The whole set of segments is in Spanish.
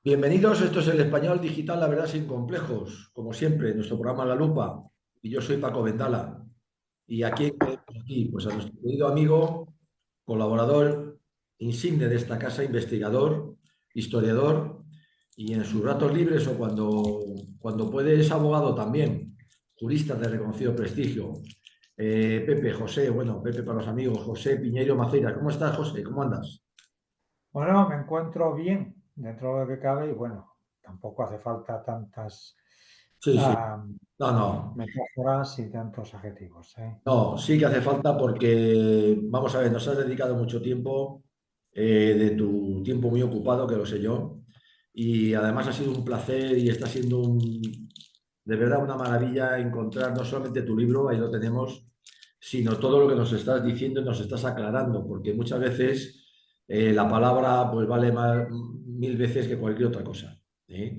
Bienvenidos, esto es el Español Digital, la verdad sin complejos, como siempre, nuestro programa La Lupa. Y yo soy Paco Vendala. Y aquí tenemos aquí, pues a nuestro querido amigo, colaborador insigne de esta casa, investigador, historiador, y en sus ratos libres o cuando puede es abogado también, jurista de reconocido prestigio. Pepe, José, bueno, Pepe para los amigos, José Piñeiro Maceira. ¿Cómo estás, José? ¿Cómo andas? Bueno, me encuentro bien dentro de lo que cabe y bueno, tampoco hace falta tantas Sí, sí. ah, No, no. metáforas y tantos adjetivos, ¿eh? No, sí que hace falta porque, vamos a ver, nos has dedicado mucho tiempo, de tu tiempo muy ocupado, que lo sé yo, y además ha sido un placer y está siendo de verdad una maravilla encontrar no solamente tu libro, ahí lo tenemos, sino todo lo que nos estás diciendo y nos estás aclarando, porque muchas veces la palabra pues vale mil veces que cualquier otra cosa. ¿Eh?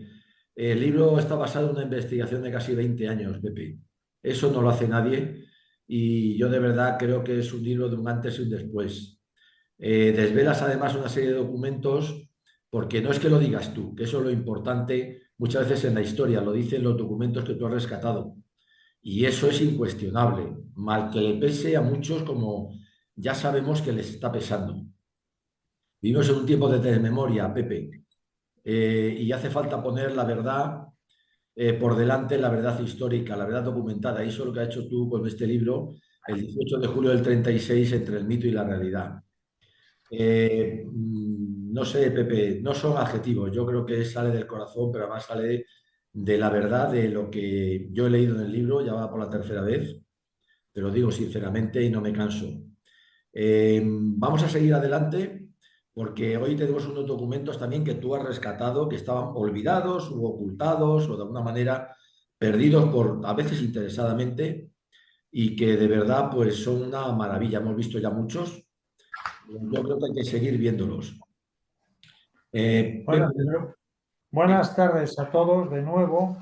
El libro está basado en una investigación de casi 20 años, Pepe. Eso no lo hace nadie y yo de verdad creo que es un libro de un antes y un después. Desvelas además una serie de documentos, porque no es que lo digas tú, que eso es lo importante muchas veces en la historia, lo dicen los documentos que tú has rescatado. Y eso es incuestionable, mal que le pese a muchos como ya sabemos que les está pesando. Vivimos en un tiempo de desmemoria, Pepe, y hace falta poner la verdad por delante, la verdad histórica, la verdad documentada. Y eso es lo que has hecho tú con este libro, el 18 de julio del 36 entre el mito y la realidad. No sé, Pepe, no son adjetivos, yo creo que sale del corazón, pero además sale de la verdad, de lo que yo he leído en el libro, ya va por la tercera vez, te lo digo sinceramente y no me canso. Vamos a seguir adelante porque hoy tenemos unos documentos también que tú has rescatado que estaban olvidados o ocultados o de alguna manera perdidos por a veces interesadamente y que de verdad pues son una maravilla. Hemos visto ya muchos. Yo creo que hay que seguir viéndolos. Bueno, Pepe, buenas tardes a todos de nuevo.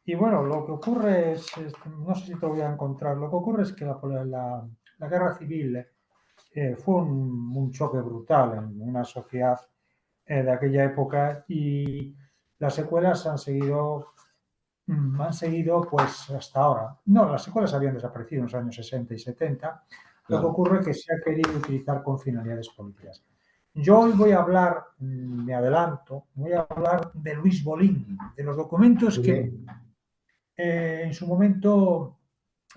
Y bueno, lo que ocurre no sé si te voy a encontrar, lo que ocurre es que la guerra civil fue un choque brutal en una sociedad de aquella época y las secuelas han seguido pues hasta ahora. No, las secuelas habían desaparecido en los años 60 y 70. Lo que claro, ocurre es que se ha querido utilizar con finalidades políticas. Yo hoy voy a hablar, me adelanto, voy a hablar de Luis Bolín, de los documentos muy que bien. en su momento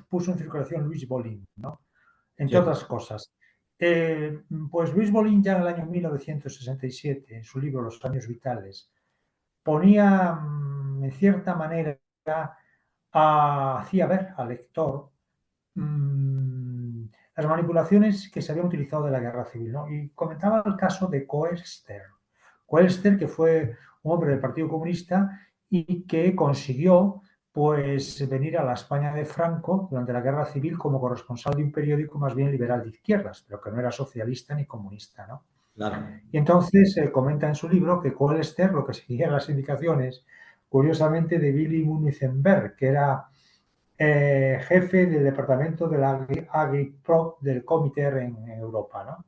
puso en circulación Luis Bolín, ¿no? Entre Sí, otras cosas. Pues Luis Bolín ya en el año 1967, en su libro Los años vitales, ponía en cierta manera, hacía ver al lector las manipulaciones que se habían utilizado de la guerra civil, ¿no? Y comentaba el caso de Koester. Koester, que fue un hombre del Partido Comunista y que consiguió pues venir a la España de Franco durante la guerra civil como corresponsal de un periódico más bien liberal de izquierdas, pero que no era socialista ni comunista, ¿no? claro. Y entonces comenta en su libro que Koester lo que seguía las indicaciones, curiosamente, de Willy Munizenberg, que era jefe del departamento de la Agriprop del Comité en Europa, ¿no?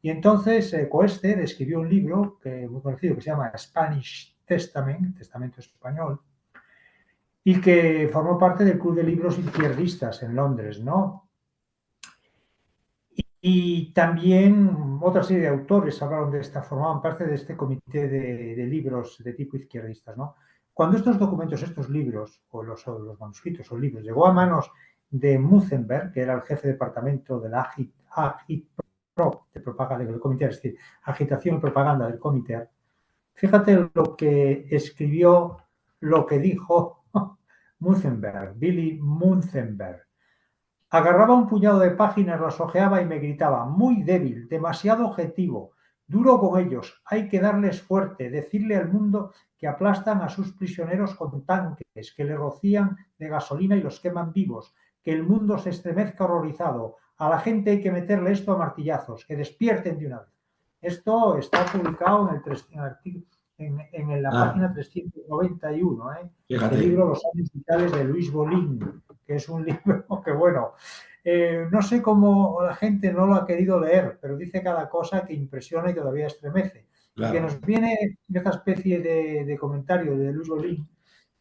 Y entonces Koester escribió un libro muy conocido que se llama Spanish Testament, Testamento Español, y que formó parte del Club de Libros Izquierdistas en Londres, ¿no? Y también otra serie de autores hablaron de esta, formaban parte de este comité de libros de tipo izquierdistas, ¿no? Cuando estos documentos, estos libros, o los manuscritos o libros, llegó a manos de Mutzenberg, que era el jefe de departamento de la Agitprop de propaganda del comité, es decir, agitación y propaganda del comité, fíjate lo que escribió, lo que dijo Mutzenberg, Billy Mutzenberg. Agarraba un puñado de páginas, las hojeaba y me gritaba: muy débil, demasiado objetivo, duro con ellos, hay que darles fuerte, decirle al mundo que aplastan a sus prisioneros con tanques, que le rocían de gasolina y los queman vivos, que el mundo se estremezca horrorizado, a la gente hay que meterle esto a martillazos, que despierten de una vez. Esto está publicado en la Ah, página 391, del fíjate. libro Los años vitales de Luis Bolín, que es un libro que, bueno, no sé cómo la gente no lo ha querido leer, pero dice cada cosa que impresiona y todavía estremece. Y que claro, nos viene esta especie de comentario de Luis Bolín,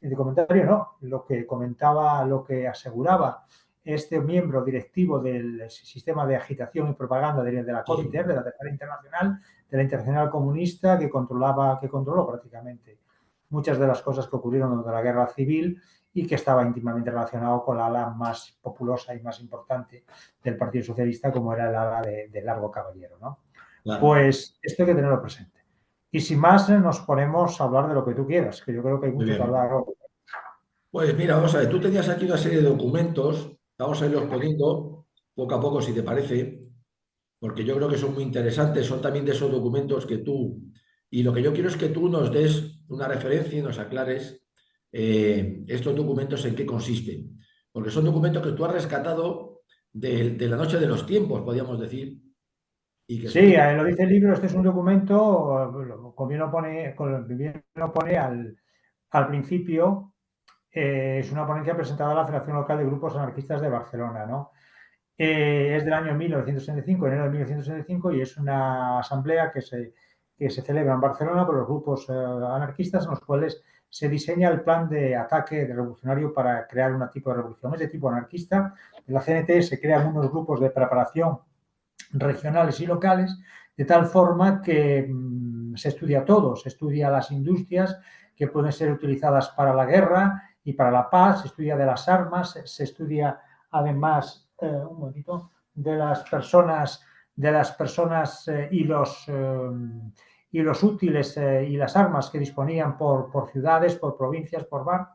de comentario no, lo que comentaba, lo que aseguraba este miembro directivo del sistema de agitación y propaganda de la sí, Comiter, de la Tercera Internacional, de la Internacional Comunista, que controló prácticamente muchas de las cosas que ocurrieron durante la Guerra Civil y que estaba íntimamente relacionado con la ala más populosa y más importante del Partido Socialista, como era el ala de Largo Caballero, ¿no? claro. Pues esto hay que tenerlo presente. Y sin más, nos ponemos a hablar de lo que tú quieras, que yo creo que hay Muy mucho que bien. hablar hoy. Pues mira, vamos a ver, tú tenías aquí una serie de documentos, vamos a irlos poniendo poco a poco, si te parece, porque yo creo que son muy interesantes, son también de esos documentos que tú, y lo que yo quiero es que tú nos des una referencia y nos aclares estos documentos en qué consisten, porque son documentos que tú has rescatado de la noche de los tiempos, podríamos decir, y que son... Sí, lo dice el libro, este es un documento, como bien lo pone al principio, es una ponencia presentada a la Federación Local de Grupos Anarquistas de Barcelona, ¿no? Es del año 1965, enero de 1965, y es una asamblea que se celebra en Barcelona por los grupos anarquistas, en los cuales se diseña el plan de ataque revolucionario para crear un tipo de revolución. Es de tipo anarquista. En la CNT se crean unos grupos de preparación regionales y locales, de tal forma que se estudia todo, se estudia las industrias que pueden ser utilizadas para la guerra y para la paz, se estudia de las armas, se estudia además, un momentito, de las personas y los útiles y las armas que disponían por ciudades, por provincias, por barrios,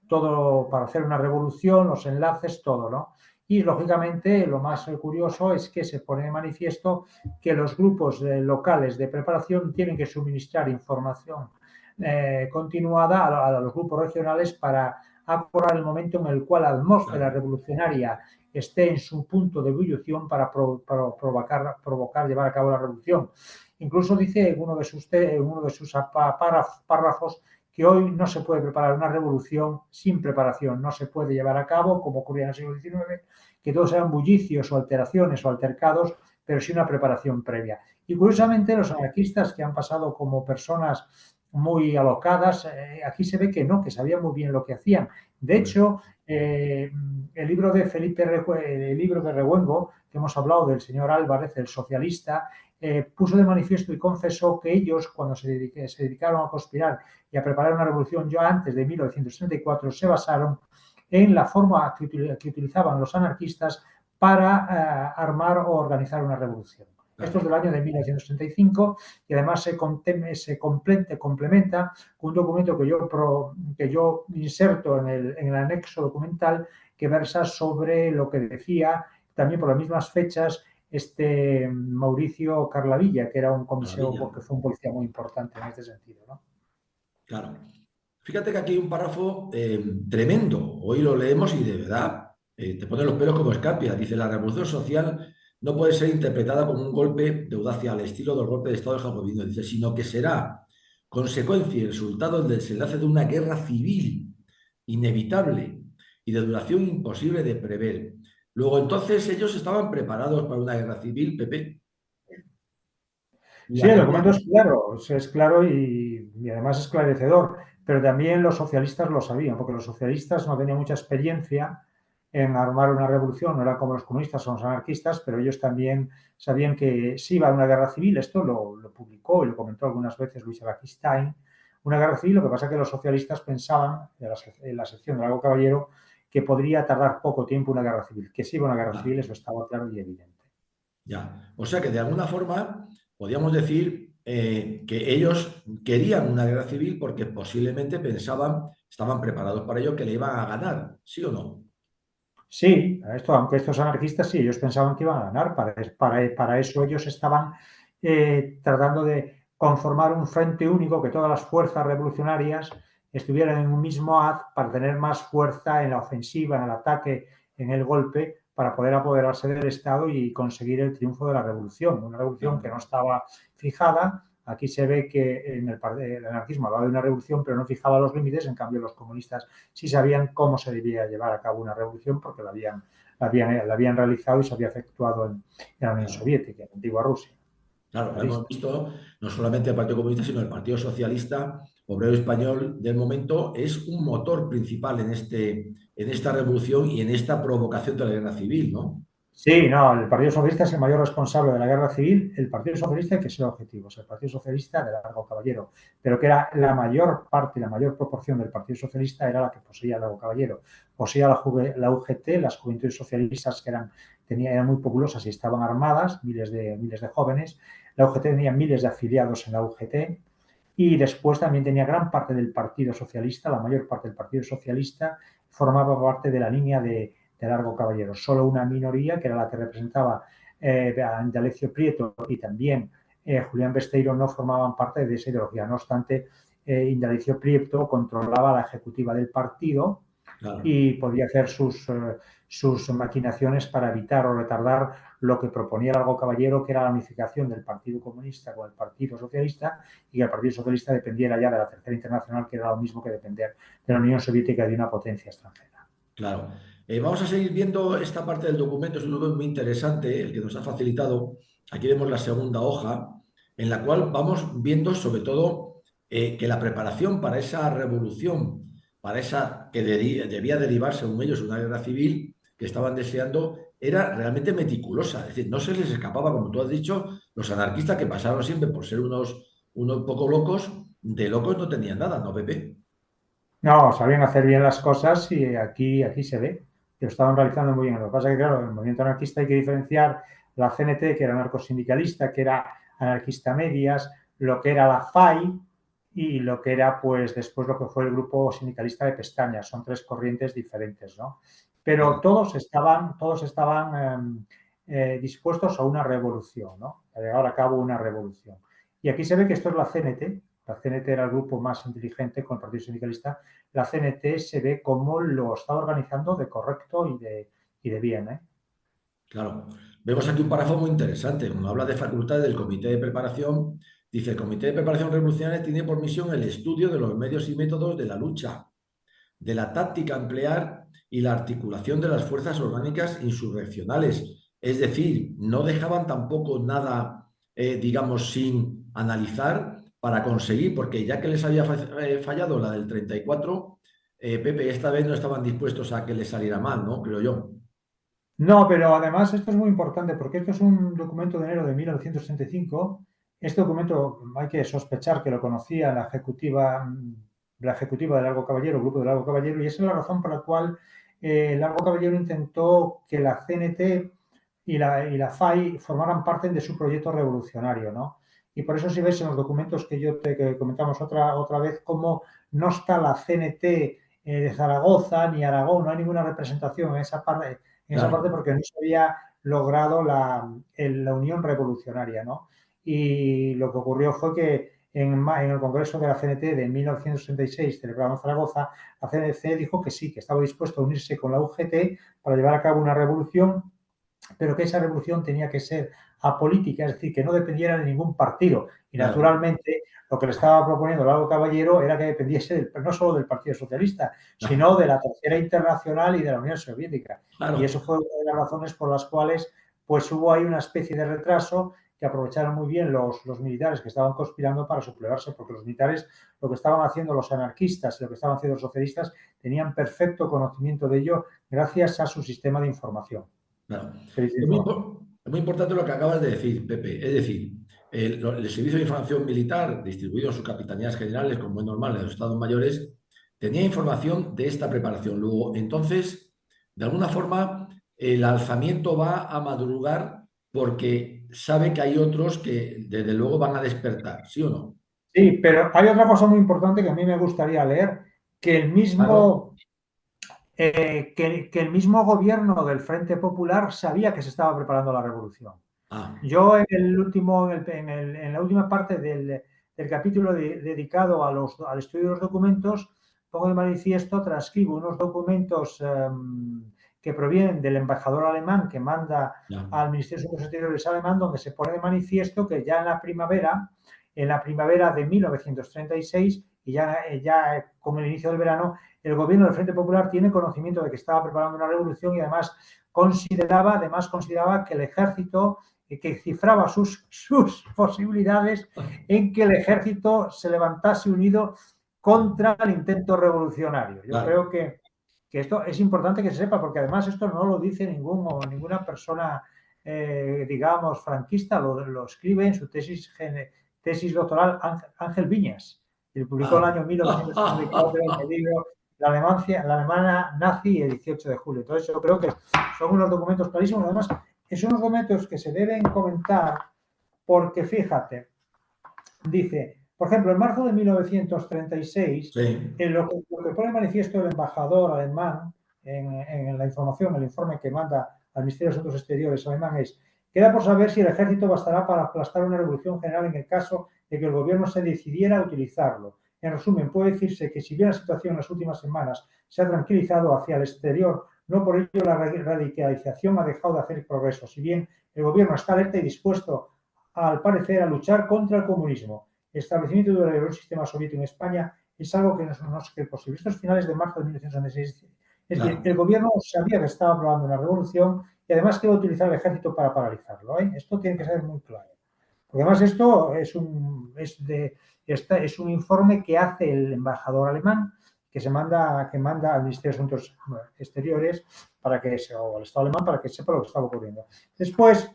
todo para hacer una revolución, los enlaces, todo, ¿no? Y lógicamente lo más curioso es que se pone de manifiesto que los grupos locales de preparación tienen que suministrar información continuada a los grupos regionales para acordar el momento en el cual la atmósfera Claro, revolucionaria esté en su punto de ebullición para provocar, llevar a cabo la revolución. Incluso dice en uno de sus párrafos que hoy no se puede preparar una revolución sin preparación, no se puede llevar a cabo, como ocurría en el siglo XIX, que todos eran bullicios o alteraciones o altercados, pero sin una preparación previa. Y claro, curiosamente los anarquistas que han pasado como personas muy alocadas, aquí se ve que no, que sabían muy bien lo que hacían. De correcto. hecho, el libro de el libro de Rehuengo, que hemos hablado del señor Álvarez, el socialista, puso de manifiesto y confesó que ellos, cuando se dedicaron a conspirar y a preparar una revolución ya antes de 1964, se basaron en la forma que utilizaban los anarquistas para armar o organizar una revolución. Esto es Claro. del año de 1965 y además se complementa con un documento que yo inserto en el anexo documental que versa sobre lo que decía también por las mismas fechas este Mauricio Carlavilla, que era un comiseo, Maravilla. que fue un policía muy importante en este sentido, ¿no? Claro. Fíjate que aquí hay un párrafo tremendo. Hoy lo leemos y de verdad te pone los pelos como escarpia. Dice, la revolución social no puede ser interpretada como un golpe de audacia al estilo del golpe de Estado de Jacobino. Dice, sino que será consecuencia y resultado del desenlace de una guerra civil inevitable y de duración imposible de prever. Luego, entonces, ellos estaban preparados para una guerra civil, Pepe. Y Sí, el aquí documento es claro y además esclarecedor, pero también los socialistas lo sabían, porque los socialistas no tenían mucha experiencia en armar una revolución, no eran como los comunistas o los anarquistas, pero ellos también sabían que sí iba a haber una guerra civil, esto lo publicó y lo comentó algunas veces Luis Araquistain, una guerra civil, lo que pasa es que los socialistas pensaban, en la sección de Lago Caballero, que podría tardar poco tiempo una guerra civil, que sí iba a una guerra ya, civil, eso estaba claro y evidente. ya. O sea que de alguna forma podríamos decir que ellos querían una guerra civil porque posiblemente pensaban, estaban preparados para ello, que le iban a ganar, ¿sí o no? Sí, aunque estos anarquistas sí, ellos pensaban que iban a ganar, para eso ellos estaban tratando de conformar un frente único, que todas las fuerzas revolucionarias estuvieran en un mismo haz para tener más fuerza en la ofensiva, en el ataque, en el golpe, para poder apoderarse del Estado y conseguir el triunfo de la revolución. Una revolución que Claro, no estaba fijada. Aquí se ve que en el anarquismo hablaba de una revolución, pero no fijaba los límites. En cambio, los comunistas sí sabían cómo se debía llevar a cabo una revolución porque la habían realizado y se había efectuado en la Unión claro. Soviética, en la antigua Rusia. Claro, lo hemos socialista. visto no solamente el Partido Comunista, sino el Partido Socialista Obrero Español del momento es un motor principal en esta revolución y en esta provocación de la guerra civil, ¿no? Sí, no, el Partido Socialista es el mayor responsable de la guerra civil. El Partido Socialista hay que ser objetivos. El Partido Socialista de Largo Caballero, pero que era la mayor parte, la mayor proporción del Partido Socialista era la que poseía Largo Caballero. Poseía la UGT, las juventudes socialistas que eran muy populosas y estaban armadas, miles de jóvenes. La UGT tenía miles de afiliados en la UGT y después también tenía gran parte del Partido Socialista, la mayor parte del Partido Socialista formaba parte de la línea de Largo Caballero. Solo una minoría, que era la que representaba a Indalecio Prieto y también Julián Besteiro, no formaban parte de esa ideología. No obstante, Indalecio Prieto controlaba la ejecutiva del partido Claro, y podía hacer sus maquinaciones para evitar o retardar lo que proponía Largo Caballero, que era la unificación del Partido Comunista con el Partido Socialista, y que el Partido Socialista dependiera ya de la Tercera Internacional, que era lo mismo que depender de la Unión Soviética y de una potencia extranjera. claro. Vamos a seguir viendo esta parte del documento, es un documento muy interesante, el que nos ha facilitado. Aquí vemos la segunda hoja, en la cual vamos viendo sobre todo que la preparación para esa revolución, para esa que debía derivar, según ellos, una guerra civil que estaban deseando, era realmente meticulosa. Es decir, no se les escapaba, como tú has dicho, los anarquistas que pasaron siempre por ser unos poco locos, de locos no tenían nada, ¿no, Pepe? No, sabían hacer bien las cosas y aquí se ve que lo estaban realizando muy bien. Lo que pasa es que, claro, en el movimiento anarquista hay que diferenciar la CNT, que era anarcosindicalista, que era anarquista medias, lo que era la FAI y lo que era, pues, después lo que fue el grupo sindicalista de Pestañas. Son tres corrientes diferentes, ¿no? Pero todos estaban dispuestos a una revolución, ¿no? A llevar a cabo una revolución. Y aquí se ve que esto es la CNT. La CNT era el grupo más inteligente con el Partido Sindicalista. La CNT se ve como lo está organizando de correcto y de bien. ¿Eh? Claro. Vemos aquí un párrafo muy interesante. Cuando habla de facultades del Comité de Preparación, dice, el Comité de Preparación Revolucionaria tiene por misión el estudio de los medios y métodos de la lucha, de la táctica a emplear y la articulación de las fuerzas orgánicas insurreccionales. Es decir, no dejaban tampoco nada, digamos, sin analizar para conseguir, porque ya que les había fallado la del 34, Pepe, esta vez no estaban dispuestos a que les saliera mal, ¿no? Creo yo. No, pero además esto es muy importante porque esto es un documento de enero de 1965. Este documento hay que sospechar que lo conocía la ejecutiva de Largo Caballero, el grupo de Largo Caballero, y esa es la razón por la cual Largo Caballero intentó que la CNT y la FAI formaran parte de su proyecto revolucionario, ¿no? Y por eso si ves en los documentos que comentamos otra vez, cómo no está la CNT de Zaragoza ni Aragón, no hay ninguna representación en esa parte Claro. porque no se había logrado la unión revolucionaria, ¿no? Y lo que ocurrió fue que en el Congreso de la CNT de 1966, celebrado en Zaragoza, la CNT dijo que sí, que estaba dispuesto a unirse con la UGT para llevar a cabo una revolución, pero que esa revolución tenía que ser apolítica, es decir, que no dependiera de ningún partido. Y Claro, naturalmente lo que le estaba proponiendo Lago Caballero era que dependiese no solo del Partido Socialista, sino de la Tercera Internacional y de la Unión Soviética. Y claro, eso fue una de las razones por las cuales pues hubo ahí una especie de retraso que aprovecharon muy bien los militares que estaban conspirando para suplevarse, porque los militares, lo que estaban haciendo los anarquistas y lo que estaban haciendo los socialistas, tenían perfecto conocimiento de ello gracias a su sistema de información. claro. Servicio de información. Es muy importante lo que acabas de decir, Pepe. Es decir, el Servicio de Información Militar, distribuido en sus capitanías generales, como es normal en los Estados Mayores, tenía información de esta preparación. Luego, entonces, de alguna forma, el alzamiento va a madrugar porque sabe que hay otros que, desde luego, van a despertar, ¿sí o no? Sí, pero hay otra cosa muy importante que a mí me gustaría leer, que el Claro. mismo, que el mismo gobierno del Frente Popular sabía que se estaba preparando la revolución. Ah, Yo en la última parte del capítulo dedicado al estudio de los documentos, pongo de manifiesto, transcribo unos documentos que provienen del embajador alemán que manda ya, al Ministerio de Asuntos Exteriores alemán, donde se pone de manifiesto que ya en la primavera de 1936, y ya con el inicio del verano, el gobierno del Frente Popular tiene conocimiento de que estaba preparando una revolución y además consideraba que el ejército que cifraba sus posibilidades en que el ejército se levantase unido contra el intento revolucionario. Yo creo que esto es importante que se sepa, porque además esto no lo dice ninguna persona, digamos, franquista, lo escribe en su tesis doctoral Ángel Viñas, y lo publicó en el año 1974 en el libro la Alemania nazi el 18 de julio. Entonces yo creo que son unos documentos clarísimos. Además, son unos documentos que se deben comentar porque, fíjate, dice, por ejemplo, en marzo de 1936, lo que pone en manifiesto el embajador alemán en la información, el informe que manda al Ministerio de Asuntos Exteriores alemán es: queda por saber si el ejército bastará para aplastar una revolución general en el caso de que el gobierno se decidiera a utilizarlo. En resumen, puede decirse que si bien la situación en las últimas semanas se ha tranquilizado hacia el exterior, no por ello la radicalización ha dejado de hacer progreso. Si bien el gobierno está alerta y dispuesto, al parecer, a luchar contra el comunismo, el establecimiento de un sistema soviético en España es algo que por los vistos finales de marzo de 1966, es decir, el gobierno sabía que estaba probando una revolución y además que iba a utilizar el ejército para paralizarlo. Esto tiene que ser muy claro. Porque además esto es un informe que hace el embajador alemán, que manda al Ministerio de Asuntos Exteriores o al Estado alemán, para que sepa lo que estaba ocurriendo. Después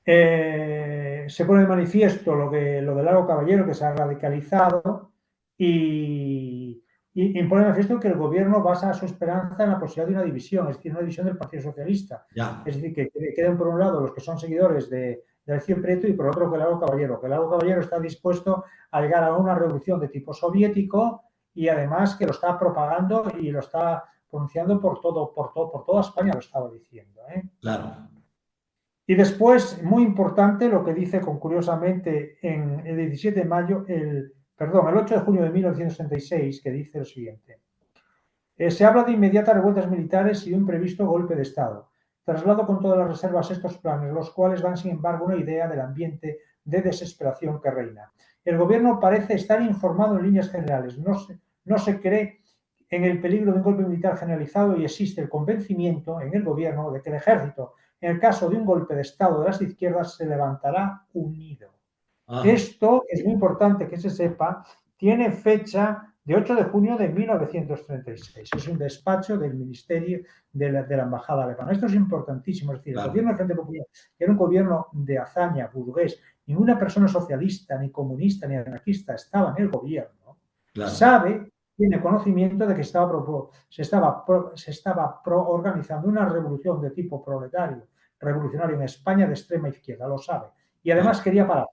se pone de manifiesto lo de Largo Caballero, que se ha radicalizado, y pone de manifiesto que el gobierno basa su esperanza en la posibilidad de una división, es decir, una división del Partido Socialista. Es decir, que queden por un lado los que son seguidores de Alcide Prieto y por otro que Largo Caballero. Que Largo Caballero está dispuesto a llegar a una revolución de tipo soviético y además que lo está propagando y lo está pronunciando por toda España, lo estaba diciendo. Claro. Y después, muy importante, lo que dice curiosamente en el 17 de mayo, el 8 de junio de 1966, que dice lo siguiente. Se habla de inmediatas revueltas militares y un previsto golpe de Estado. Traslado con todas las reservas estos planes, los cuales dan, sin embargo, una idea del ambiente de desesperación que reina. El gobierno parece estar informado en líneas generales. No se cree en el peligro de un golpe militar generalizado y existe el convencimiento en el gobierno de que el ejército, en el caso de un golpe de Estado de las izquierdas, se levantará unido. Esto es muy importante que se sepa. Tiene fecha de 8 de junio de 1936. Es un despacho del Ministerio de la Embajada Alemana. Esto es importantísimo. Es decir, el gobierno del Frente Popular era un gobierno de hazaña, burgués. Ninguna persona socialista, ni comunista, ni anarquista estaba en el gobierno. Tiene conocimiento de que se estaba organizando una revolución de tipo proletario, revolucionario en España de extrema izquierda, lo sabe. Y además quería pararlo.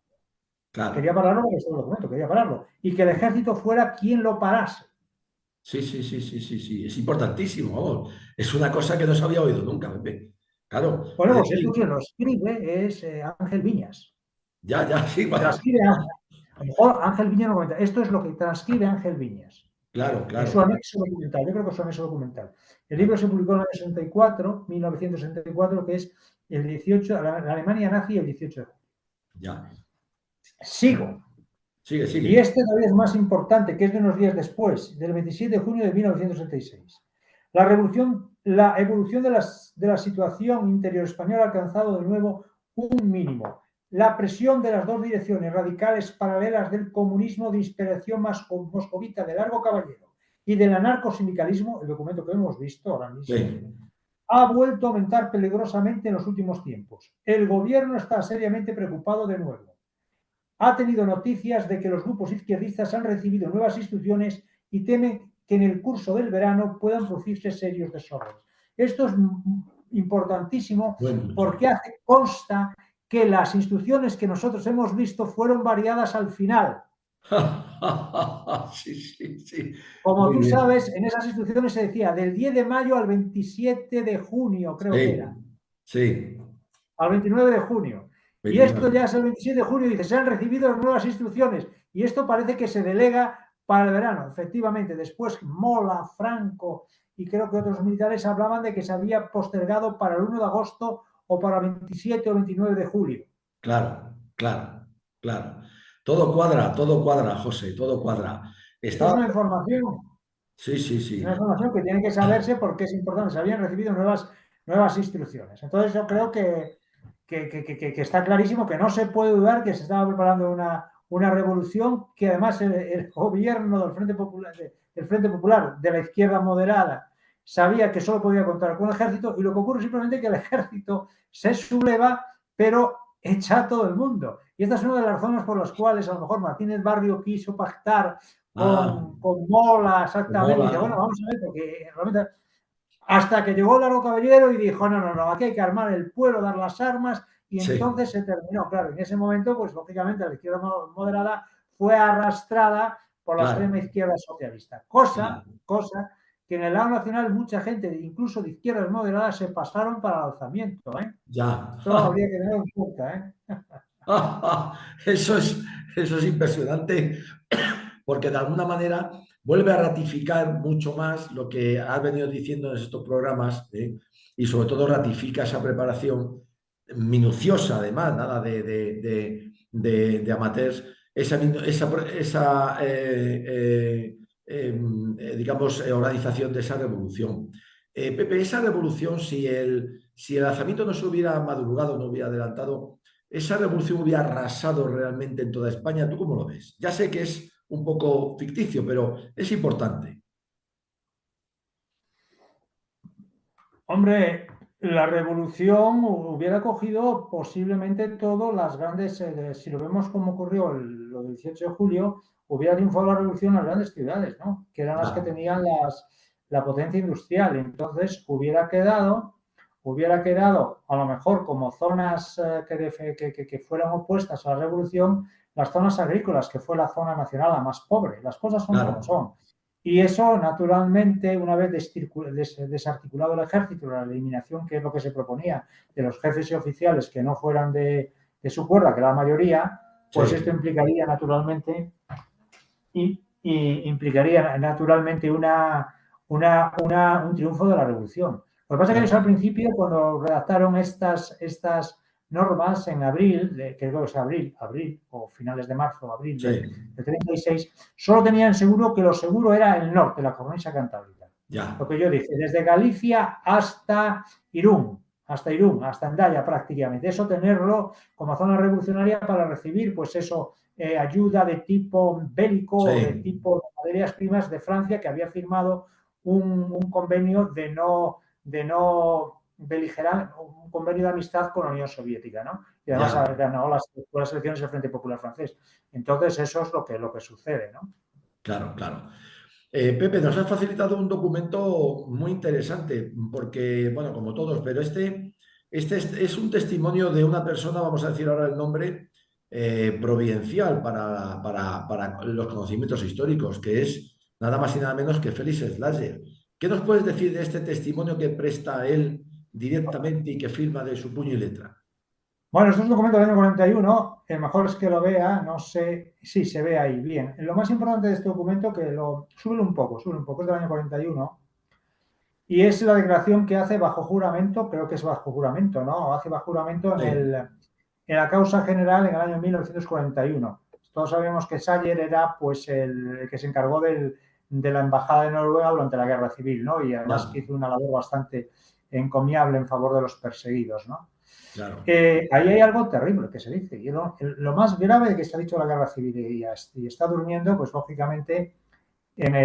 Quería pararlo porque estaba el documento, quería pararlo. Y que el ejército fuera quien lo parase. Sí. Es importantísimo, vamos. Es una cosa que no se había oído nunca, Pepe. Claro. Bueno, pues esto quien lo escribe es Ángel Viñas. Sí. Transcribe a lo mejor Ángel Viñas no comenta. Esto es lo que transcribe Ángel Viñas. Claro. En su anexo documental. Yo creo que es su anexo documental. El libro se publicó en el año 1964, que es el 18, la Alemania nazi, el 18 de junio. Sigo. Sigue. Y este todavía es más importante, que es de unos días después, del 27 de junio de 1966. La evolución de la situación interior española ha alcanzado de nuevo un mínimo. La presión de las dos direcciones radicales paralelas del comunismo de inspiración moscovita de Largo Caballero y del anarcosindicalismo, el documento que hemos visto ahora mismo, ha vuelto a aumentar peligrosamente en los últimos tiempos. El gobierno está seriamente preocupado de nuevo. Ha tenido noticias de que los grupos izquierdistas han recibido nuevas instrucciones y temen que en el curso del verano puedan producirse serios desórdenes. Esto es importantísimo porque consta que las instrucciones que nosotros hemos visto fueron variadas al final. Sí. Como tú sabes, en esas instrucciones se decía del 10 de mayo al 27 de junio, creo que era. Sí. Al 29 de junio. Y esto ya es el 27 de junio, dice, se han recibido nuevas instrucciones. Y esto parece que se delega para el verano. Efectivamente, después Mola, Franco y creo que otros militares hablaban de que se había postergado para el 1 de agosto o para el 27 o 29 de julio. Claro. Todo cuadra, José, todo cuadra. Esto es una información. Sí. Es una información que tiene que saberse porque es importante. Se habían recibido nuevas instrucciones. Entonces yo creo que que está clarísimo que no se puede dudar que se estaba preparando una revolución, que además el gobierno del Frente Popular de la izquierda moderada sabía que solo podía contar con el ejército, y lo que ocurre simplemente es que el ejército se subleva, pero echa a todo el mundo. Y esta es una de las razones por las cuales a lo mejor Martínez Barrio quiso pactar Ah, con Mola, exactamente, y dice, bueno, mola. vamos a ver, porque realmente hasta que llegó Largo Caballero y dijo, no, no, no, aquí hay que armar el pueblo, dar las armas, y Sí, entonces se terminó. Claro, en ese momento, pues lógicamente la izquierda moderada fue arrastrada por la extrema claro, izquierda socialista, claro. cosa que en el lado nacional mucha gente, incluso de izquierdas moderadas, se pasaron para el alzamiento. Ya. Esto habría que tenerlo en cuenta. Eso es, eso es impresionante, porque de alguna manera vuelve a ratificar mucho más lo que has venido diciendo en estos programas, ¿eh? Y sobre todo ratifica esa preparación minuciosa, además, nada de amateurs, digamos, organización de esa revolución. Pepe, esa revolución, si el alzamiento no se hubiera madrugado, no hubiera adelantado, esa revolución hubiera arrasado realmente en toda España. ¿Tú cómo lo ves? Ya sé que es un poco ficticio, pero es importante. Hombre, la revolución hubiera cogido posiblemente todas las grandes, si lo vemos como ocurrió lo del 18 de julio, hubiera triunfado la revolución en las grandes ciudades, ¿no? Que eran las que Ya, tenían la potencia industrial. Entonces hubiera quedado a lo mejor como zonas que fueran opuestas a la revolución, las zonas agrícolas, que fue la zona nacional la más pobre. Las cosas son como claro. son. Y eso, naturalmente, una vez desarticulado el ejército, la eliminación, que es lo que se proponía, de los jefes y oficiales que no fueran de su cuerda, que la mayoría, pues esto Sí, implicaría naturalmente, y implicaría naturalmente un triunfo de la revolución. Lo que pasa es que ellos al claro. principio, cuando redactaron estas normas en abril, creo que es abril o finales de marzo, abril Sí, del 36, solo tenían seguro que lo seguro era el norte, la cornisa cantábrica. Lo ya, que yo dije, desde Galicia hasta Hendaya prácticamente. Eso tenerlo como zona revolucionaria para recibir, pues eso, ayuda de tipo bélico o de sí, tipo de materias primas de Francia, que había firmado un convenio de no beligerar, un convenio de amistad con la Unión Soviética, ¿no? Y además ya, ganó las elecciones el Frente Popular francés. Entonces, eso es lo que sucede, ¿no? claro, claro. Pepe, nos has facilitado un documento muy interesante, porque, bueno, como todos, pero este es un testimonio de una persona, vamos a decir ahora el nombre, providencial para los conocimientos históricos, que es nada más y nada menos que Félix Slayer. ¿Qué nos puedes decir de este testimonio que presta él directamente y que firma de su puño y letra? Bueno, esto es un documento del año 41, mejor es que lo vea, no sé, sí, se ve ahí, bien. Lo más importante de este documento, súbelo un poco, es del año 41, y es la declaración que hace bajo juramento, creo que es bajo juramento, ¿no? Hace bajo juramento Sí, en la causa general en el año 1941. Todos sabemos que Sayer era pues el que se encargó de la embajada de Noruega durante la guerra civil, ¿no? Y además que ya, hizo una labor bastante encomiable en favor de los perseguidos, ¿no? claro, Ahí hay algo terrible que se dice. Y lo más grave que se ha dicho de la guerra civil, y está durmiendo, pues lógicamente, en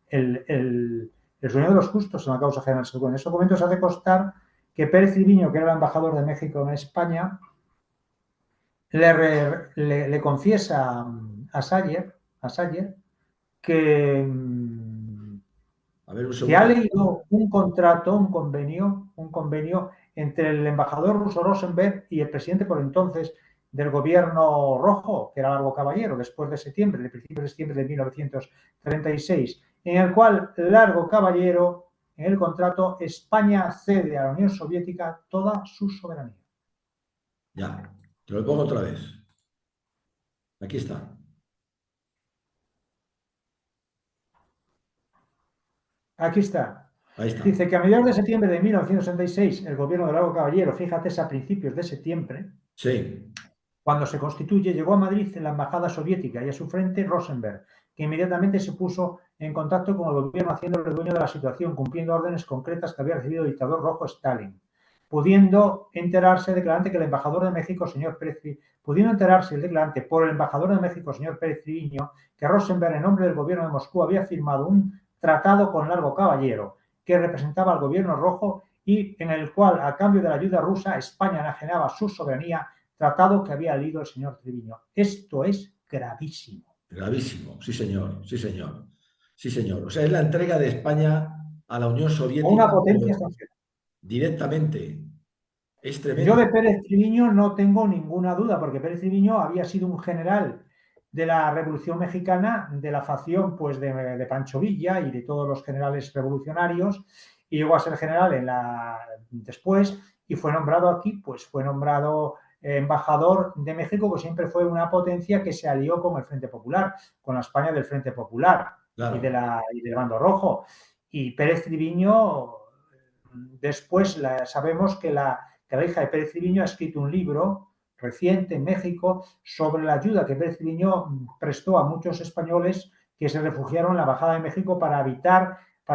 el sueño de los justos en la causa general. En ese documento se hace constar que Pérez Triviño, que era el embajador de México en España, le confiesa a Sayer que, a ver un que ha segundo. leído un contrato, un convenio entre el embajador ruso Rosenberg y el presidente por entonces del gobierno rojo, que era Largo Caballero, después de septiembre, de principios de septiembre de 1936, en el cual Largo Caballero, en el contrato, España cede a la Unión Soviética toda su soberanía. Ya, te lo pongo otra vez. Aquí está, Aquí está. ahí está. Dice que a mediados de septiembre de 1966, el gobierno de Largo Caballero, fíjate, es a principios de septiembre, Sí, cuando se constituye, llegó a Madrid en la embajada soviética y a su frente Rosenberg, que inmediatamente se puso en contacto con el gobierno haciéndole dueño de la situación, cumpliendo órdenes concretas que había recibido el dictador rojo Stalin. pudiendo enterarse el declarante que el embajador de México, señor Pérez, pudiendo enterarse el declarante por el embajador de México, señor Pérez Triviño, que Rosenberg, en nombre del gobierno de Moscú, había firmado un tratado con Largo Caballero que representaba al gobierno rojo y en el cual, a cambio de la ayuda rusa, España enajenaba su soberanía, tratado que había leído el señor Triviño. Esto es gravísimo. Gravísimo, sí señor, sí señor, sí señor. O sea, es la entrega de España a la Unión A una Soviética, potencia pero extranjera. directamente. Es Yo tremendo. de Pérez Triviño no tengo ninguna duda, porque Pérez Triviño había sido un general de la Revolución Mexicana, de la facción pues, de Pancho Villa y de todos los generales revolucionarios, y llegó a ser general después y fue nombrado aquí, pues fue nombrado embajador de México, que siempre fue una potencia que se alió con el Frente Popular, con la España del Frente Popular Claro, y del Bando Rojo. Y Pérez Triviño, después sabemos que la hija de Pérez Triviño ha escrito un libro reciente en México sobre la ayuda que Pérez Triviño prestó a muchos españoles que se refugiaron en la Embajada de México para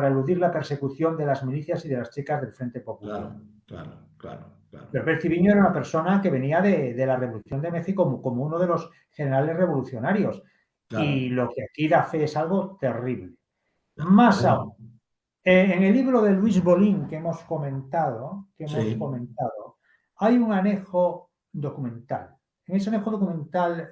eludir la persecución de las milicias y de las chicas del Frente Popular. claro, claro, claro, claro, Pero Pérez Triviño era una persona que venía de la Revolución de México como uno de los generales revolucionarios. Y claro. lo que aquí da fe es algo terrible. Más Bueno, aún, en el libro de Luis Bolín que hemos sí. comentado, hay un anejo documental. En ese anejo documental,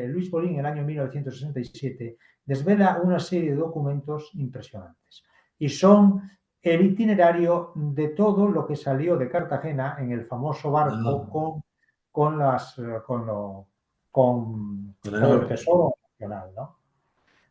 Luis Bolín, en el año 1967, desvela una serie de documentos impresionantes. Y son el itinerario de todo lo que salió de Cartagena en el famoso barco Ah, con, las, con, lo- con el con el oro. Tesoro Nacional, ¿no?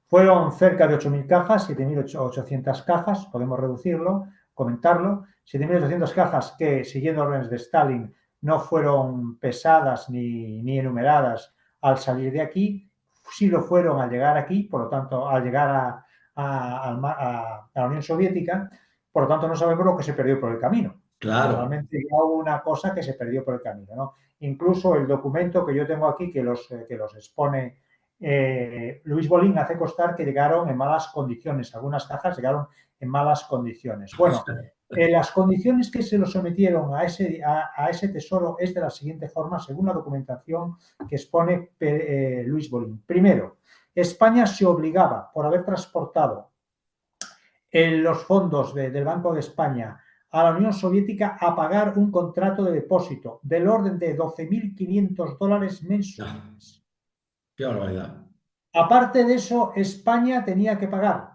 Fueron cerca de 8.000 cajas, 7.800 cajas, podemos reducirlo, comentarlo. 7.800 cajas que, siguiendo órdenes de Stalin, no fueron pesadas ni enumeradas al salir de aquí, sí lo fueron al llegar aquí, por lo tanto, al llegar a la Unión Soviética, por lo tanto, no sabemos lo que se perdió por el camino. Claro. Realmente ya hubo una cosa que se perdió por el camino, ¿no? Incluso el documento que yo tengo aquí, que los expone Luis Bolín, hace constar que llegaron en malas condiciones. Algunas cajas llegaron en malas condiciones. Bueno, las condiciones que se lo sometieron a ese tesoro es de la siguiente forma, según la documentación que expone Luis Bolín. Primero, España se obligaba, por haber transportado en los fondos del Banco de España a la Unión Soviética, a pagar un contrato de depósito del orden de $12.500 Ah, mensuales. qué barbaridad. Aparte de eso, España tenía que pagar,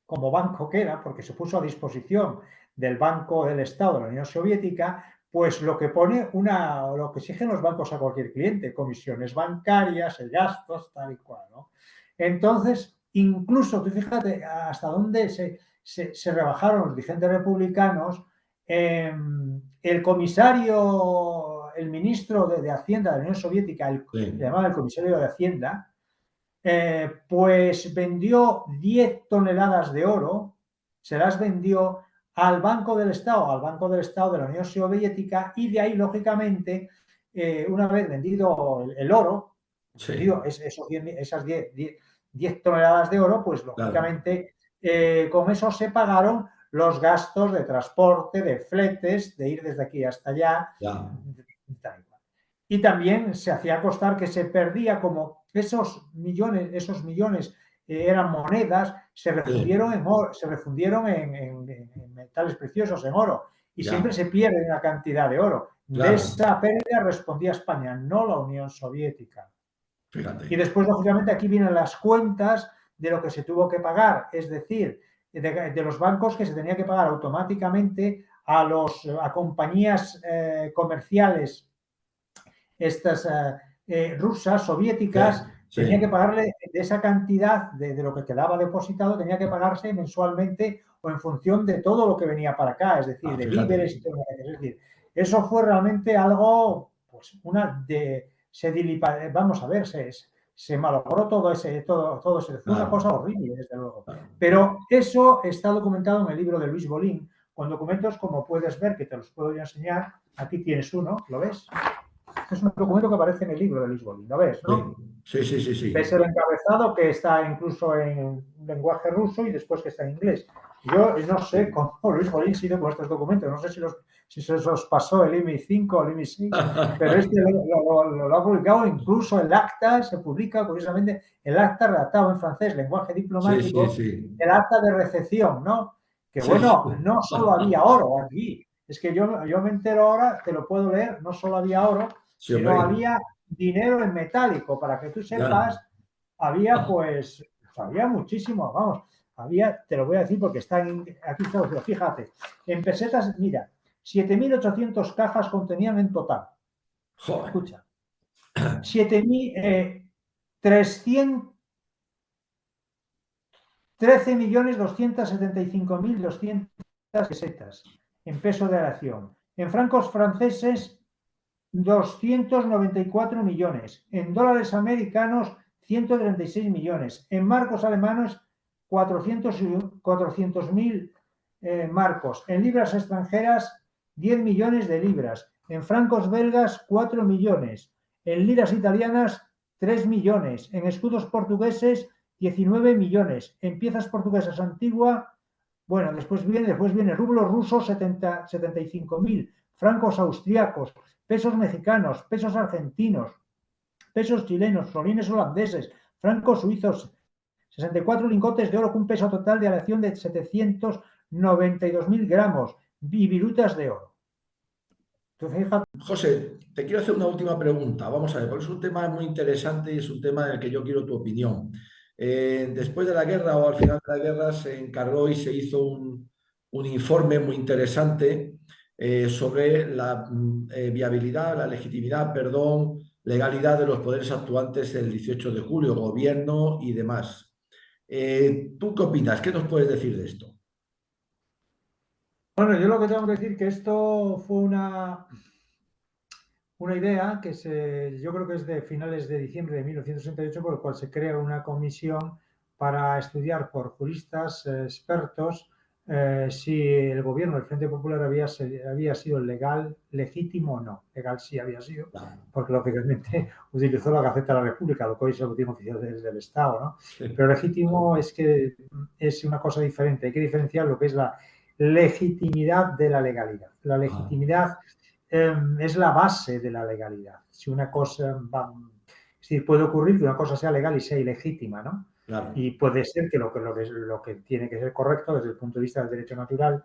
como banco que era, porque se puso a disposición del Banco del Estado de la Unión Soviética, pues lo que lo que exigen los bancos a cualquier cliente, comisiones bancarias, gastos, tal y cual, ¿no? Entonces, incluso, tú fíjate hasta dónde se rebajaron los dirigentes republicanos. El comisario, el ministro de Hacienda de la Unión Soviética, se Sí. llamaba el comisario de Hacienda, pues vendió 10 toneladas de oro, se las vendió al Banco del Estado de la Unión Soviética, y de ahí, lógicamente, una vez vendido el oro, Sí, vendido esas 10 toneladas de oro, pues claro. lógicamente con eso se pagaron los gastos de transporte, de fletes, de ir desde aquí hasta allá, Ya. y también se hacía constar que se perdía, como esos millones eran monedas, Sí, se refundieron en metales preciosos, en oro, y siempre ya. se pierde una cantidad de oro. De Claro. esa pérdida respondía España, no la Unión Soviética. Y Fíjate. después, lógicamente, aquí vienen las cuentas de lo que se tuvo que pagar, es decir, de los bancos que se tenía que pagar automáticamente a compañías comerciales, estas rusas, Sí, soviéticas, tenía que sí. pagarle de esa cantidad de lo que quedaba depositado, tenía que pagarse mensualmente o en función de todo lo que venía para acá, es decir, Ah, de fíjate. víveres y todo. Es decir, eso fue realmente algo, pues vamos a ver, se malogró todo ese, fue una Claro, cosa horrible, desde luego. claro. Pero eso está documentado en el libro de Luis Bolín, con documentos, como puedes ver, que te los puedo enseñar. Aquí tienes uno, ¿lo ves? Este es un documento que aparece en el libro de Luis Bolín, ¿lo ves, no? Sí, sí, sí, sí, Ves sí. el encabezado, que está incluso en lenguaje ruso, y después que está en inglés. yo no sé cómo Luis Bolín sido con estos documentos, no sé si se os pasó el IMI 5 o el IMI 6, pero este lo ha publicado, incluso el acta, se publica curiosamente, el acta redactado en francés, lenguaje Sí, sí, diplomático, sí. el acta de recepción, ¿no? Que Sí, bueno, sí. no solo había oro aquí, es que yo me entero ahora, te lo puedo leer, no solo había oro, Sí, sino hombre. había dinero en metálico, para que tú Ya. sepas, había pues, había muchísimo, vamos, había, te lo voy a decir porque está aquí traducido, fíjate, en pesetas, mira, 7.800 cajas contenían en total, Joder. escucha, 7.300 13.275.200 pesetas en peso de la acción. En francos franceses, 294 millones. En dólares americanos, 136 millones. En marcos alemanes, 400.000 marcos. En libras extranjeras, 10 millones de libras. En francos belgas, 4 millones. En liras italianas, 3 millones. En escudos portugueses, 19 millones. En piezas portuguesas antiguas, bueno, después viene rublos rusos, 75.000. Francos austriacos, pesos mexicanos, pesos argentinos, pesos chilenos, florines holandeses, francos suizos, 64 lingotes de oro con un peso total de aleación de 792.000 gramos y virutas de oro. Entonces, fíjate, José, te quiero hacer una última pregunta. Vamos a ver, porque es un tema muy interesante y es un tema del que yo quiero tu opinión. Después de la guerra o al final de la guerra se encargó y se hizo un informe muy interesante sobre la viabilidad, la legitimidad, perdón, legalidad de los poderes actuantes del 18 de julio, gobierno y demás. ¿Tú qué opinas? ¿Qué nos puedes decir de esto? bueno, yo lo que tengo que decir que esto fue una idea yo creo que es de finales de diciembre de 1968, por el cual se crea una comisión para estudiar por juristas expertos si el gobierno del Frente Popular había sido legal, legítimo o no. Legal sí había sido, Claro. porque lógicamente utilizó la Gaceta de la República, lo que hoy es el boletín oficial del Estado, ¿no? Pero legítimo es que es una cosa diferente. Hay que diferenciar lo que es la legitimidad de la legalidad. La Ah, legitimidad es la base de la legalidad. Si una cosa va, es decir, puede ocurrir que una cosa sea legal y sea ilegítima, ¿no? claro, Y puede ser que lo que tiene que ser correcto desde el punto de vista del derecho natural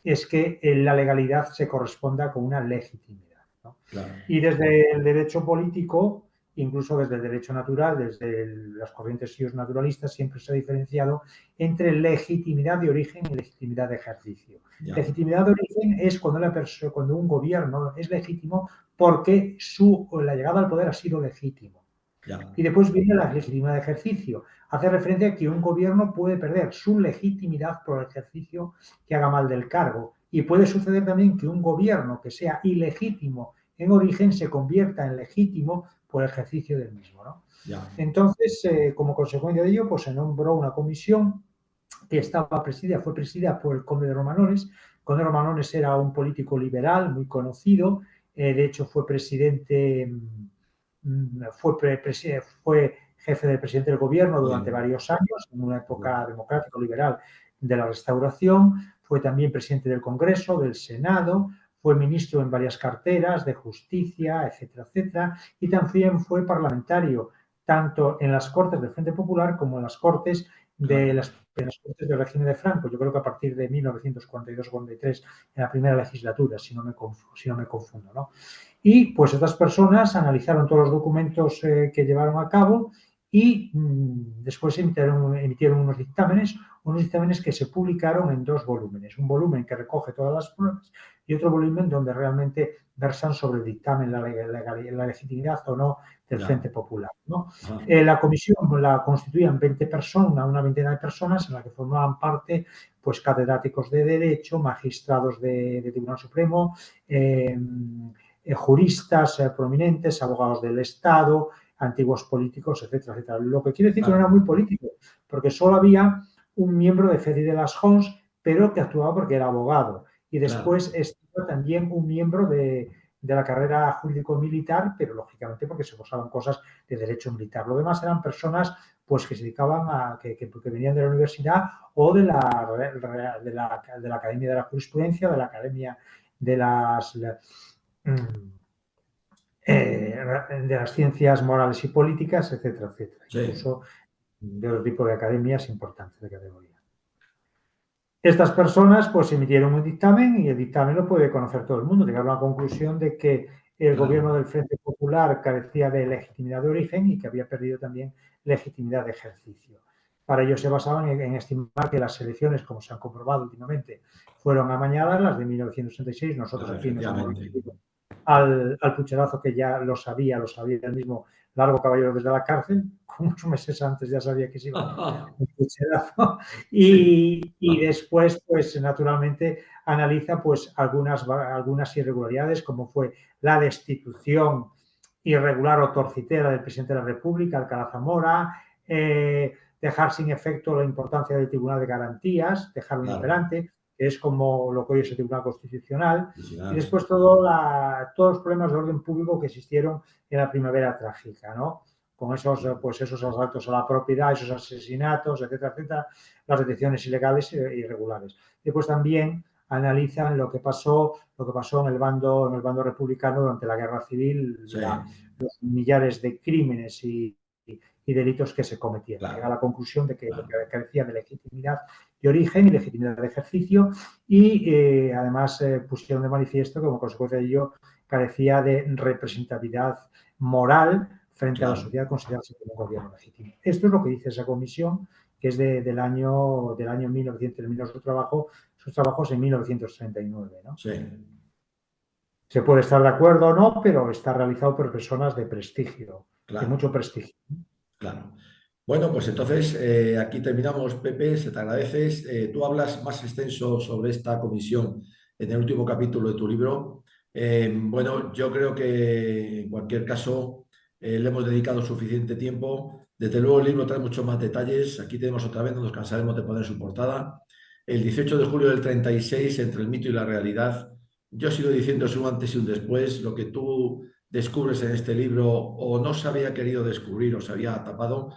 es que la legalidad se corresponda con una legitimidad, ¿no? claro. Y desde el derecho político, incluso desde el derecho natural, desde las corrientes naturalistas, siempre se ha diferenciado entre legitimidad de origen y legitimidad de ejercicio. Ya, Legitimidad de origen es cuando un gobierno es legítimo porque la llegada al poder ha sido legítimo. ya, Y después viene la legitimidad de ejercicio. Hace referencia a que un gobierno puede perder su legitimidad por el ejercicio que haga mal del cargo. Y puede suceder también que un gobierno que sea ilegítimo en origen se convierta en legítimo por el ejercicio del mismo, ¿no? ya. Entonces, como consecuencia de ello, pues se nombró una comisión que fue presidida por el conde de Romanones. El conde de Romanones era un político liberal muy conocido, de hecho fue presidente, fue jefe del presidente del gobierno durante Bien, varios años, en una época bien. democrático-liberal de la Restauración, fue también presidente del Congreso, del Senado, fue ministro en varias carteras de justicia, etcétera, etcétera, y también fue parlamentario, tanto en las Cortes del Frente Popular como en las Cortes Claro, del régimen de Franco. Yo creo que a partir de 1942-43, en la primera legislatura, si no me confundo, ¿no? Y pues estas personas analizaron todos los documentos que llevaron a cabo y después emitieron unos dictámenes que se publicaron en dos volúmenes. Un volumen que recoge todas las pruebas y otro volumen donde realmente versan sobre el dictamen, la legitimidad o no del ya. Frente Popular, ¿no? Ajá, La comisión la constituían 20 personas, una veintena de personas en la que formaban parte pues catedráticos de Derecho, magistrados de Tribunal Supremo, juristas prominentes, abogados del Estado, antiguos políticos, etcétera, etcétera. Lo que quiere decir que no era claro, muy político, porque solo había un miembro de Fedi de las Jons, pero que actuaba porque era abogado. Y claro. después estaba también un miembro de la carrera jurídico-militar, pero lógicamente porque se usaban cosas de derecho militar. Lo demás eran personas pues que se dedicaban que venían de la universidad o de la Academia de la Jurisprudencia, de la Academia de de las ciencias morales y políticas, etcétera, etcétera. Sí, Incluso de otro tipo de academias importantes de categoría. Estas personas pues emitieron un dictamen y el dictamen lo puede conocer todo el mundo. Llegaron a la conclusión de que el claro. gobierno del Frente Popular carecía de legitimidad de origen y que había perdido también legitimidad de ejercicio. Para ello se basaban en estimar que las elecciones, como se han comprobado últimamente, fueron amañadas, las de 1966. Nosotros Claro, aquí nos hemos efectivamente. referido al pucherazo que ya lo sabía el mismo Largo Caballero desde la cárcel, unos meses antes ya sabía que se iba un pucherazo, Sí, y después, pues naturalmente, analiza pues algunas irregularidades, como fue la destitución irregular o torcitera del presidente de la República, Alcalá Zamora, dejar sin efecto la importancia del Tribunal de Garantías, dejarlo claro. inoperante, que es como lo que hoy es el Tribunal Constitucional, y Adicional, sí. después todos los problemas de orden público que existieron en la primavera trágica, ¿no? Con esos asaltos a la propiedad, esos asesinatos, etcétera, etcétera, las detenciones ilegales e irregulares. Después también analizan lo que pasó en el bando republicano durante la Guerra Civil, Sí, los millares de crímenes y delitos que se cometieron. Llega a claro, la conclusión de que claro. carecía de legitimidad de origen y legitimidad de ejercicio y además pusieron de manifiesto que como consecuencia de ello carecía de representatividad moral frente a la Claro. sociedad considerarse como un gobierno legítimo. Esto es lo que dice esa comisión, que es del año 1900, terminó sus trabajos en 1939. ¿no? Sí, Se puede estar de acuerdo o no, pero está realizado por personas de prestigio, de claro, mucho prestigio. claro. Bueno, pues entonces aquí terminamos, Pepe, se te agradeces. Tú hablas más extenso sobre esta comisión en el último capítulo de tu libro. Bueno, yo creo que en cualquier caso le hemos dedicado suficiente tiempo. Desde luego el libro trae muchos más detalles. Aquí tenemos otra vez, no nos cansaremos de poner su portada. El 18 de julio del 36, entre el mito y la realidad. Yo sigo diciendo es un antes y un después. Lo que tú descubres en este libro o no se había querido descubrir o se había tapado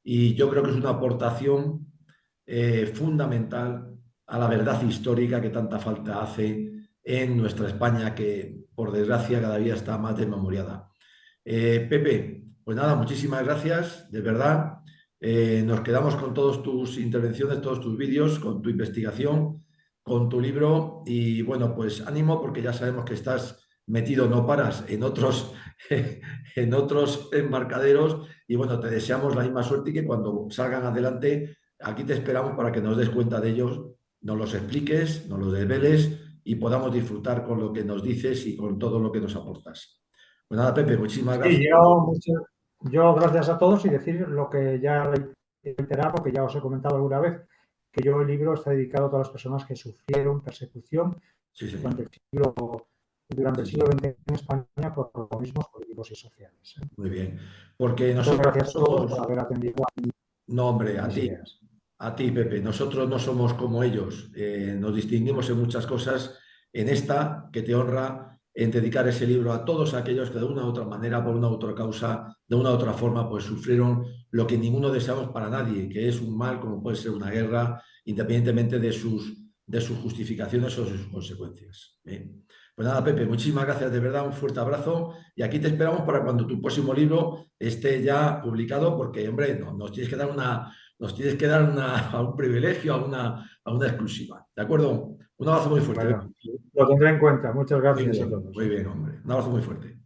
y yo creo que es una aportación fundamental a la verdad histórica que tanta falta hace en nuestra España, que por desgracia cada día está más desmemoriada. Pepe, pues nada, muchísimas gracias, de verdad. Nos quedamos con todas tus intervenciones, todos tus vídeos, con tu investigación, con tu libro y bueno, pues ánimo porque ya sabemos que estás metido, no paras, en otros embarcaderos y bueno, te deseamos la misma suerte y que cuando salgan adelante, aquí te esperamos para que nos des cuenta de ellos, nos los expliques, nos los desveles y podamos disfrutar con lo que nos dices y con todo lo que nos aportas. Pues nada, Pepe, muchísimas gracias. Sí, yo gracias a todos y decir lo que ya reiterar, lo que ya os he comentado alguna vez, que yo el libro está dedicado a todas las personas que sufrieron persecución Sí, señor. durante durante el Sí, siglo sí. XX en España por los mismos políticos y sociales. Muy bien. Porque Muchas nosotros gracias no a todos por somos, haber atendido no, hombre, a mis ideas. a ti, Pepe, nosotros no somos como ellos. Nos distinguimos en muchas cosas. En esta, que te honra en dedicar ese libro a todos aquellos que de una u otra manera, por una u otra causa, de una u otra forma, pues sufrieron lo que ninguno deseamos para nadie, que es un mal como puede ser una guerra, independientemente de sus justificaciones o sus consecuencias. Bien. Pues nada, Pepe, muchísimas gracias, de verdad, un fuerte abrazo y aquí te esperamos para cuando tu próximo libro esté ya publicado, porque, hombre, no, nos tienes que dar a un privilegio, a una exclusiva. ¿De acuerdo? Un abrazo muy fuerte. Bueno, lo tendré en cuenta. Muchas Muy gracias a bien, todos. muy bien, hombre. Un abrazo muy fuerte.